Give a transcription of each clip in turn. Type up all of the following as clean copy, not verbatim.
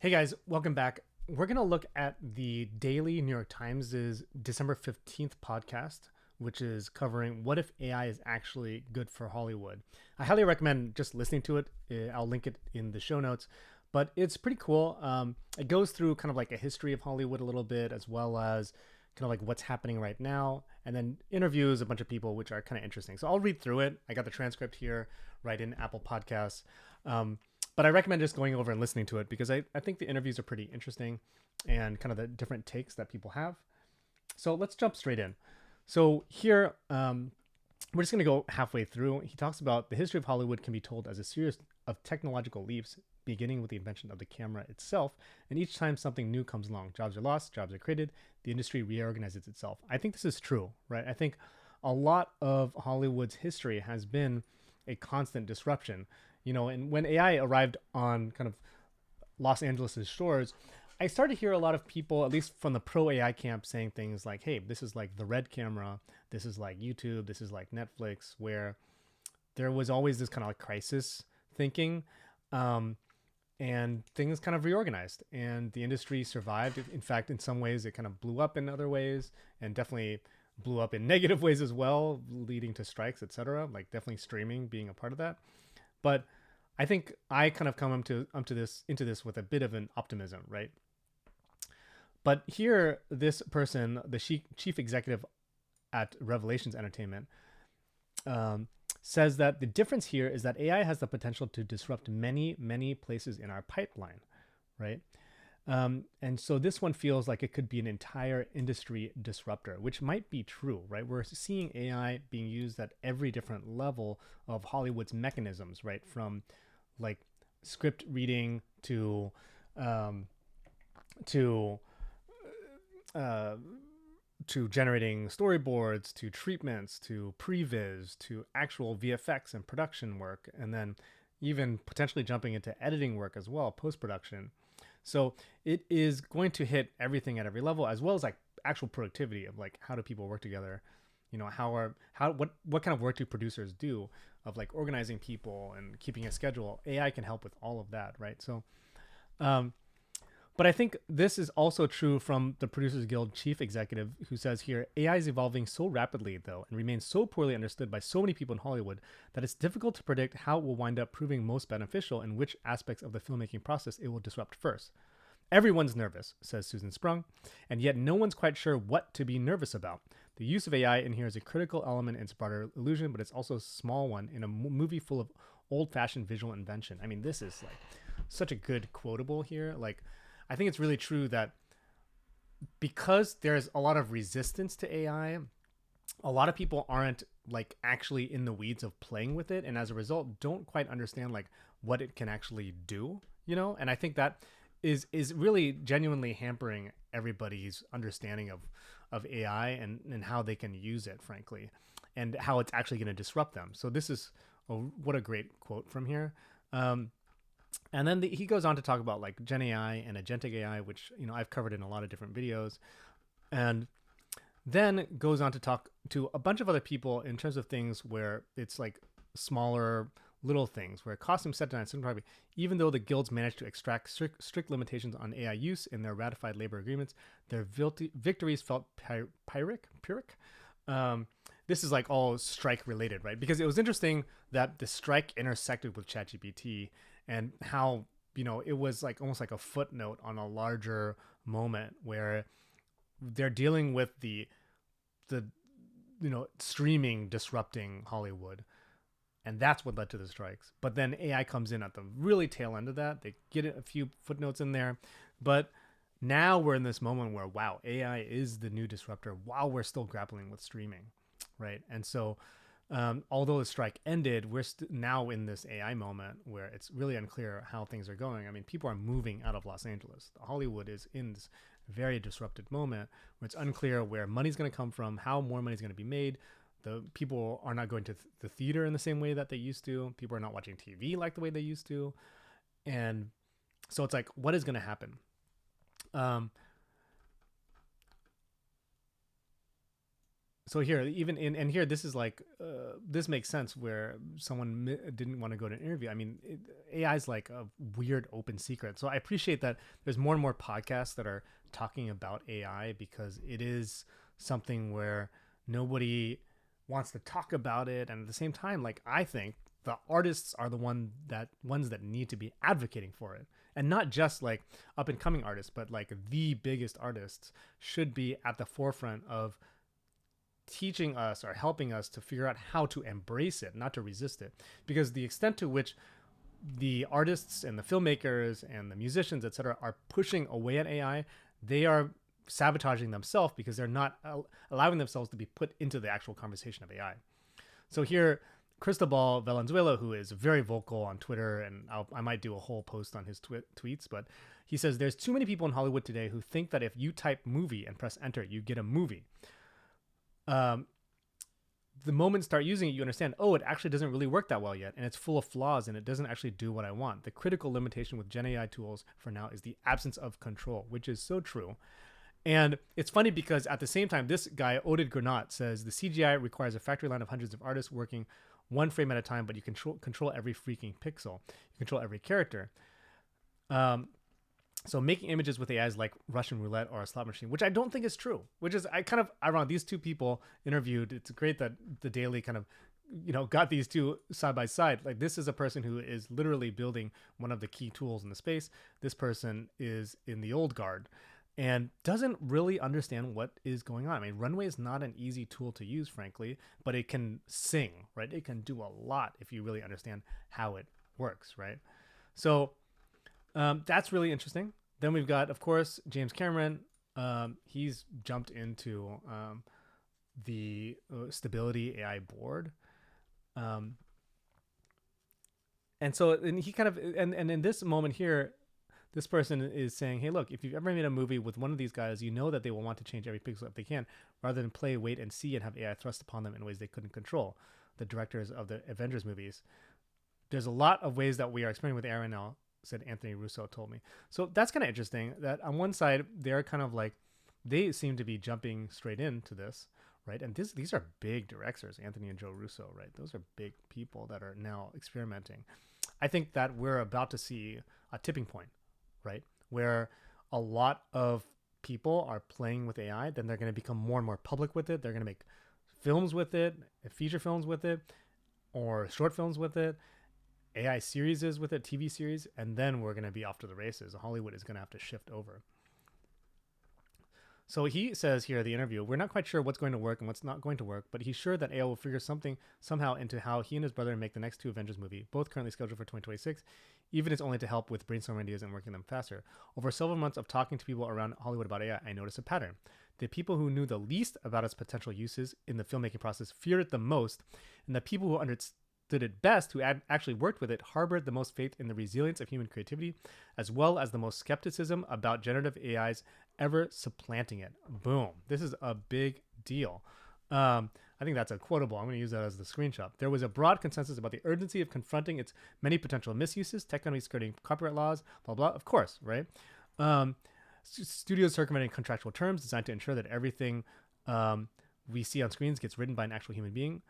Hey guys, welcome back. We're going to look at the daily New York Times' December 15th podcast, which is covering what if AI is actually good for Hollywood. I highly recommend just listening to it. I'll link it in the show notes, but it's pretty cool. It goes through kind of like a history of Hollywood a little bit, as well as kind of like what's happening right now, and then interviews a bunch of people, which are kind of interesting. So I'll read through it. I got the transcript here right in Apple Podcasts. But I recommend just going over and listening to it because I think the interviews are pretty interesting and kind of the different takes that people have. So let's jump straight in. So here, we're just going to go halfway through. He talks about the history of Hollywood can be told as a series of technological leaps, beginning with the invention of the camera itself. And each time something new comes along, jobs are lost, jobs are created, the industry reorganizes itself. I think this is true, right? I think a lot of Hollywood's history has been a constant disruption. And when AI arrived on kind of Los Angeles' shores, I started to hear a lot of people, at least from the pro AI camp, saying things like, hey, this is like the red camera, this is like YouTube, this is like Netflix, where there was always this kind of like crisis thinking, and things kind of reorganized and the industry survived. In fact, in some ways, it kind of blew up in other ways, and definitely blew up in negative ways as well, leading to strikes, etc. Like definitely streaming being a part of that. But I think I kind of come into this with a bit of an optimism, right? But here, this person, the chief executive at Revelations Entertainment, says that the difference here is that AI has the potential to disrupt many, many places in our pipeline, right? And so this one feels like it could be an entire industry disruptor, which might be true, right? We're seeing AI being used at every different level of Hollywood's mechanisms, right? From like script reading to to uh, to generating storyboards, to treatments, to previs, to actual VFX and production work, and then even potentially jumping into editing work as well, post production. So it is going to hit everything at every level, as well as like actual productivity of like how do people work together, what kind of work do producers do of like organizing people and keeping a schedule. AI can help with all of that, right? So but I think this is also true from the Producers Guild chief executive, who says here, AI is evolving so rapidly, though, and remains so poorly understood by so many people in Hollywood that it's difficult to predict how it will wind up proving most beneficial and which aspects of the filmmaking process it will disrupt first. Everyone's nervous, says Susan Sprung, and yet no one's quite sure what to be nervous about. The use of AI in here is a critical element in its broader illusion, but it's also a small one in a movie full of old-fashioned visual invention. I mean, this is like such a good quotable here. Like, I think it's really true that because there's a lot of resistance to AI, a lot of people aren't like actually in the weeds of playing with it, and as a result don't quite understand like what it can actually do, and I think that is really genuinely hampering everybody's understanding of AI and how they can use it, frankly, and how it's actually going to disrupt them. So this is what a great quote from here. And then he goes on to talk about like Gen AI and agentic AI, which I've covered in a lot of different videos, and then goes on to talk to a bunch of other people in terms of things where it's like smaller little things where costume set design cinematography, even though the guilds managed to extract strict limitations on AI use in their ratified labor agreements, their victories felt pyrrhic. This is like all strike related, right? Because it was interesting that the strike intersected with ChatGPT and how it was like almost like a footnote on a larger moment where they're dealing with the streaming disrupting Hollywood, and that's what led to the strikes. But then AI comes in at the really tail end of that. They get a few footnotes in there, but now we're in this moment where, wow, AI is the new disruptor while we're still grappling with streaming, right? And so although the strike ended, we're now in this AI moment where it's really unclear how things are going. I mean, people are moving out of Los Angeles. Hollywood is in this very disrupted moment where it's unclear where money's going to come from, how more money is going to be made. The people are not going to the theater in the same way that they used to. People are not watching TV like the way they used to. And so it's like, what is going to happen? So here, even in and here, this is like this makes sense where someone didn't want to go to an interview. I mean, AI is like a weird open secret. So I appreciate that there's more and more podcasts that are talking about AI because it is something where nobody wants to talk about it, and at the same time, like I think the artists are the ones that need to be advocating for it, and not just like up and coming artists, but like the biggest artists should be at the forefront of teaching us or helping us to figure out how to embrace it, not to resist it. Because the extent to which the artists and the filmmakers and the musicians, etc., are pushing away at AI, they are sabotaging themselves because they're not allowing themselves to be put into the actual conversation of AI. So here, Cristobal Valenzuela, who is very vocal on Twitter, and I might do a whole post on his tweets, but he says there's too many people in Hollywood today who think that if you type movie and press enter, you get a movie. The moment you start using it, you understand, oh, it actually doesn't really work that well yet, and it's full of flaws, and it doesn't actually do what I want. The critical limitation with Gen AI tools for now is the absence of control, which is so true. And it's funny because at the same time, this guy, Oded Granat, says the CGI requires a factory line of hundreds of artists working one frame at a time, but you control every freaking pixel. You control every character. So making images with AI is like Russian roulette or a slot machine, which I don't think is true, which is I kind of ironic. These two people interviewed. It's great that the Daily kind of, got these two side by side. Like this is a person who is literally building one of the key tools in the space. This person is in the old guard and doesn't really understand what is going on. I mean, Runway is not an easy tool to use, frankly, but it can sing, right? It can do a lot if you really understand how it works, right? So that's really interesting. Then we've got, of course, James Cameron. He's jumped into the Stability AI board. And so and he kind of, and in this moment here, this person is saying, hey, look, if you've ever made a movie with one of these guys, you know that they will want to change every pixel if they can, rather than play, wait, and see and have AI thrust upon them in ways they couldn't control. The directors of the Avengers movies. There's a lot of ways that we are experimenting with AI right now, said Anthony Russo, told me. So that's kind of interesting that on one side, they're kind of like, they seem to be jumping straight into this, right? And these are big directors, Anthony and Joe Russo, right? Those are big people that are now experimenting. I think that we're about to see a tipping point, right? Where a lot of people are playing with AI, then they're going to become more and more public with it. They're going to make films with it, feature films with it, or short films with it, AI series with it, TV series, and then we're going to be off to the races. Hollywood is going to have to shift over. So he says here in the interview, we're not quite sure what's going to work and what's not going to work, but he's sure that AI will figure something somehow into how he and his brother make the next two Avengers movie, both currently scheduled for 2026, even if it's only to help with brainstorming ideas and working them faster. Over several months of talking to people around Hollywood about AI, I noticed a pattern. The people who knew the least about its potential uses in the filmmaking process feared it the most, and the people who understood it best, who actually worked with it, harbored the most faith in the resilience of human creativity, as well as the most skepticism about generative AIs ever supplanting it. Boom. This is a big deal. I think that's a quotable. I'm going to use that as the screenshot. There was a broad consensus about the urgency of confronting its many potential misuses, tech companies skirting copyright laws, blah, blah, of course, right? Studios circumventing contractual terms designed to ensure that everything we see on screens gets written by an actual human being.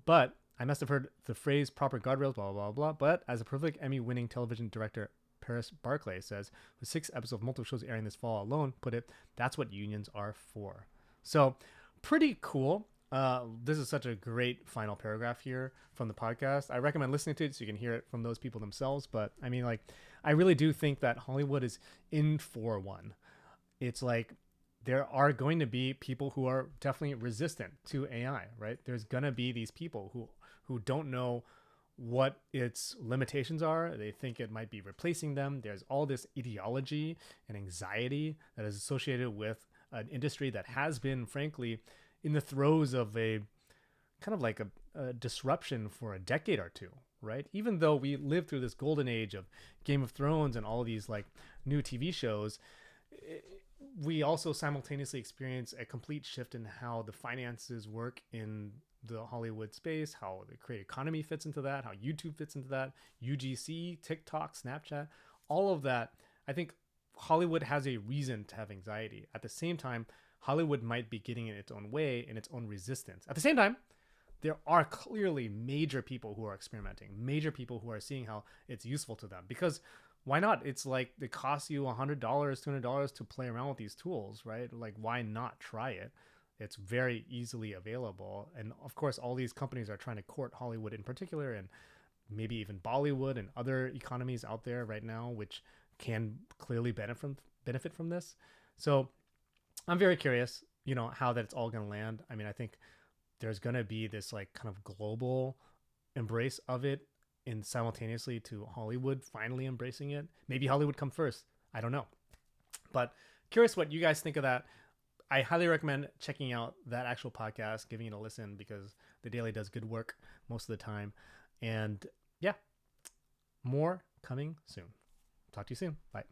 But I must have heard the phrase proper guardrails, blah, blah, blah, blah. But as a prolific Emmy-winning television director, Paris Barclay says, with 6 episodes of multiple shows airing this fall alone, put it, that's what unions are for. So pretty cool. This is such a great final paragraph here from the podcast. I recommend listening to it so you can hear it from those people themselves. But I mean, like, I really do think that Hollywood is in for one. It's like there are going to be people who are definitely resistant to AI, right? There's going to be these people who don't know what its limitations are. They think it might be replacing them. There's all this ideology and anxiety that is associated with an industry that has been, frankly, in the throes of a kind of like a disruption for a decade or two, right? Even though we lived through this golden age of Game of Thrones and all of these like new TV shows, we also simultaneously experience a complete shift in how the finances work in the Hollywood space, how the creative economy fits into that, how YouTube fits into that, UGC, TikTok, Snapchat, all of that. I think Hollywood has a reason to have anxiety. At the same time, Hollywood might be getting in its own way, in its own resistance. At the same time, there are clearly major people who are experimenting, major people who are seeing how it's useful to them. Because why not? It's like it costs you $100, $200 to play around with these tools, right? Like, why not try it? It's very easily available. And of course, all these companies are trying to court Hollywood in particular, and maybe even Bollywood and other economies out there right now, which can clearly benefit from this. So I'm very curious, how that's all going to land. I mean, I think there's going to be this like kind of global embrace of it in simultaneously to Hollywood finally embracing it. Maybe Hollywood come first. I don't know. But curious what you guys think of that. I highly recommend checking out that actual podcast, giving it a listen, because The Daily does good work most of the time. And yeah, more coming soon. Talk to you soon. Bye.